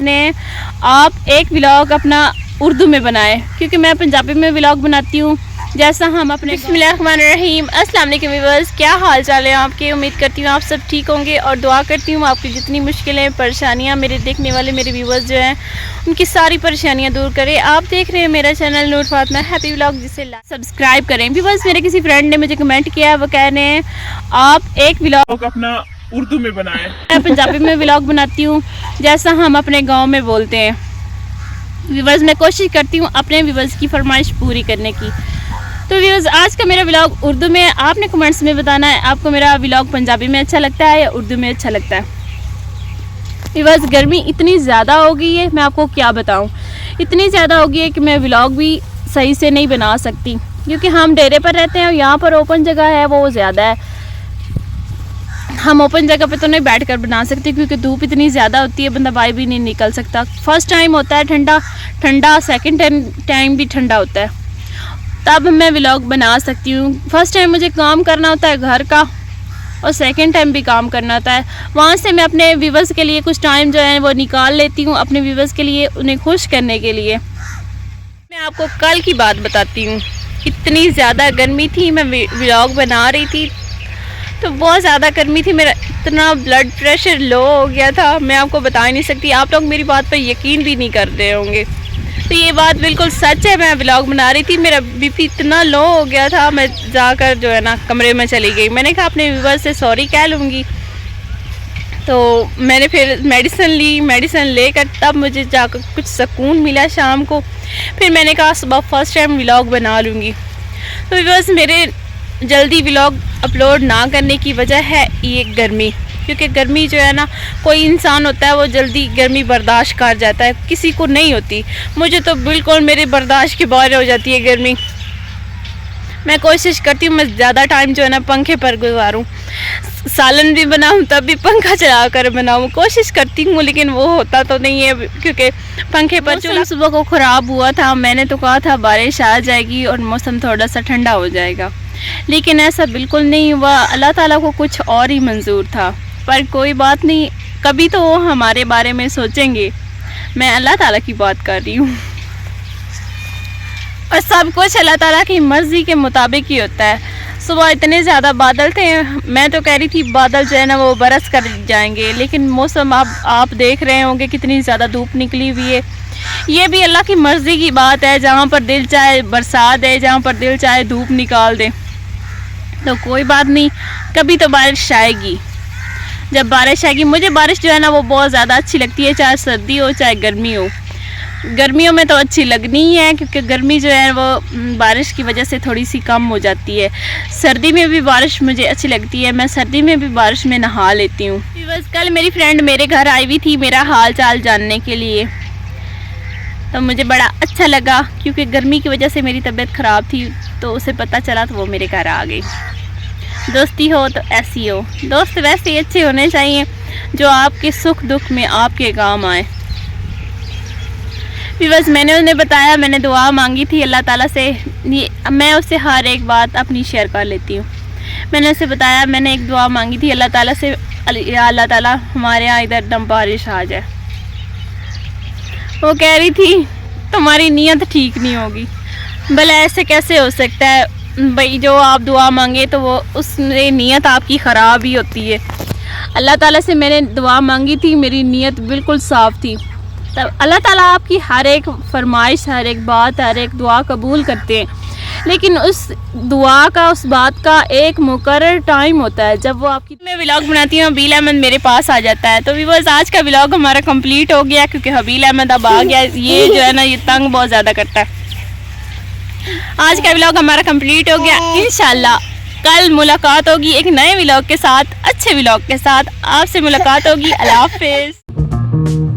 रहे हैं आप एक व्लॉग अपना उर्दू में बनाएं, क्योंकि मैं पंजाबी में व्लॉग बनाती हूँ जैसा हम अपने। बिस्मिल्लाहिर्रहमानिर्रहीम, अस्सलाम वालेकुम व्यूअर्स, क्या हाल चाल है आपके। उम्मीद करती हूँ आप सब ठीक होंगे और दुआ करती हूँ आपकी जितनी मुश्किलें परेशानियाँ मेरे देखने वाले मेरे व्यूअर्स जो हैं उनकी सारी परेशानियाँ दूर करें। आप देख रहे हैं मेरा चैनल नूर फातिमा हैप्पी व्लॉग, जिसे सब्सक्राइब करें। व्यूअर्स, मेरे किसी फ्रेंड ने मुझे कमेंट किया, वो कह रहे हैं आप एक व्लॉग अपना उर्दू में बनाएं। मैं पंजाबी में व्लॉग बनाती हूँ जैसा हम अपने गाँव में बोलते हैं। व्यूअर्स, मैं कोशिश करती हूँ अपने व्यूअर्स की फरमाइश पूरी करने की। तो व्यूअर्स, आज का मेरा व्लॉग उर्दू में, आपने कमेंट्स में बताना है आपको मेरा व्लॉग पंजाबी में अच्छा लगता है या उर्दू में अच्छा लगता है। व्यूअर्स, गर्मी इतनी ज़्यादा हो गई है, मैं आपको क्या बताऊं, इतनी ज़्यादा हो गई है कि मैं व्लॉग भी सही से नहीं बना सकती, क्योंकि हम डेरे पर रहते हैं और यहाँ पर ओपन जगह है वो ज़्यादा है। हम ओपन जगह पे तो नहीं बैठ कर बना सकते क्योंकि धूप इतनी ज़्यादा होती है, बंदा बाहर भी नहीं निकल सकता। फर्स्ट टाइम होता है ठंडा, सेकेंड टाइम भी ठंडा होता है, तब मैं व्लॉग बना सकती हूँ। फर्स्ट टाइम मुझे काम करना होता है घर का और सेकंड टाइम भी काम करना होता है। वहाँ से मैं अपने व्यूवर्स के लिए कुछ टाइम जो है वो निकाल लेती हूँ, अपने व्यूवर्स के लिए, उन्हें खुश करने के लिए। मैं आपको कल की बात बताती हूँ, इतनी ज़्यादा गर्मी थी, मैं व्लॉग बना रही थी तो बहुत ज़्यादा गर्मी थी, मेरा इतना ब्लड प्रेशर लो हो गया था, मैं आपको बता ही नहीं सकती। आप लोग मेरी बात पर यकीन भी नहीं कर रहे होंगे, तो ये बात बिल्कुल सच है। मैं व्लॉग बना रही थी, मेरा बीपी इतना लो हो गया था, मैं जाकर जो है ना कमरे में चली गई। मैंने कहा अपने व्यूअर्स से सॉरी कह लूँगी, तो मैंने फिर मेडिसिन ली, मेडिसिन लेकर तब मुझे जाकर कुछ सुकून मिला शाम को। फिर मैंने कहा सुबह फर्स्ट टाइम व्लॉग बना लूँगी। तो व्यूअर्स, मेरे जल्दी व्लॉग अपलोड ना करने की वजह है ये गर्मी, क्योंकि गर्मी जो है ना, कोई इंसान होता है वो जल्दी गर्मी बर्दाश्त कर जाता है, किसी को नहीं होती। मुझे तो बिल्कुल मेरे बर्दाश्त के बाहर हो जाती है गर्मी। मैं कोशिश करती हूँ मैं ज़्यादा टाइम जो है ना पंखे पर गुजारूँ, सालन भी बनाऊँ तब भी पंखा चला कर बनाऊँ, कोशिश करती हूँ, लेकिन वो होता तो नहीं है क्योंकि पंखे पर चूल्हा सुबह को ख़राब हुआ था। मैंने तो कहा था बारिश आ जाएगी और मौसम थोड़ा सा ठंडा हो जाएगा, लेकिन ऐसा बिल्कुल नहीं हुआ। अल्लाह ताला को कुछ और ही मंजूर था, पर कोई बात नहीं, कभी तो वो हमारे बारे में सोचेंगे। मैं अल्लाह ताला की बात कर रही हूँ और सब कुछ अल्लाह ताला की मर्ज़ी के मुताबिक ही होता है। सुबह इतने ज़्यादा बादल थे, मैं तो कह रही थी बादल जो है ना वो बरस कर जाएंगे, लेकिन मौसम आप देख रहे होंगे कितनी ज़्यादा धूप निकली हुई है। ये भी अल्लाह की मर्ज़ी की बात है, जहाँ पर दिल चाहे बरसात दे, जहाँ पर दिल चाहे धूप निकाल दे। तो कोई बात नहीं, कभी तो बारिश आएगी। जब बारिश आएगी, मुझे बारिश जो है ना वो बहुत ज़्यादा अच्छी लगती है, चाहे सर्दी हो चाहे गर्मी हो। गर्मियों में तो अच्छी लगनी ही है क्योंकि गर्मी जो है वो बारिश की वजह से थोड़ी सी कम हो जाती है। सर्दी में भी बारिश मुझे अच्छी लगती है, मैं सर्दी में भी बारिश में नहा लेती हूँ। बस कल मेरी फ्रेंड मेरे घर आई हुई थी मेरा हाल चाल जानने के लिए, तो मुझे बड़ा अच्छा लगा क्योंकि गर्मी की वजह से मेरी तबीयत ख़राब थी, तो उसे पता चला तो वो मेरे घर आ गई। दोस्ती हो तो ऐसी हो, दोस्त वैसे ही अच्छे होने चाहिए जो आपके सुख दुख में आपके काम आए। बस मैंने उन्हें बताया, मैंने दुआ मांगी थी अल्लाह ताला से, ये मैं उससे हर एक बात अपनी शेयर कर लेती हूँ। मैंने उसे बताया, मैंने एक दुआ मांगी थी अल्लाह ताला से, अल्लाह ताला हमारे यहाँ इधर दम बारिश आ जाए। वो कह रही थी तुम्हारी नीयत ठीक नहीं होगी। भले ऐसे कैसे हो सकता है भाई, जो आप दुआ मांगे तो वो उसमें नीयत आपकी ख़राब ही होती है। अल्लाह ताला से मैंने दुआ मांगी थी, मेरी नीयत बिल्कुल साफ़ थी, तब अल्लाह ताला आपकी हर एक फरमाइश, हर एक बात, हर एक दुआ कबूल करते हैं। लेकिन उस दुआ का, उस बात का एक मुकर्रर टाइम होता है जब वो आपकी। मैं व्लॉग बनाती हूँ, हबील अहमद मेरे पास आ जाता है। तो व्यूअर्स, आज का व्लॉग हमारा कंप्लीट हो गया क्योंकि हबील अहमद अब आ गया। ये जो है ना ये तंग बहुत ज़्यादा करता है। आज का व्लॉग हमारा कंप्लीट हो गया। इंशाल्लाह कल मुलाकात होगी एक नए व्लॉग के साथ, अच्छे व्लॉग के साथ आपसे मुलाकात होगी। अल्लाह हाफिज़।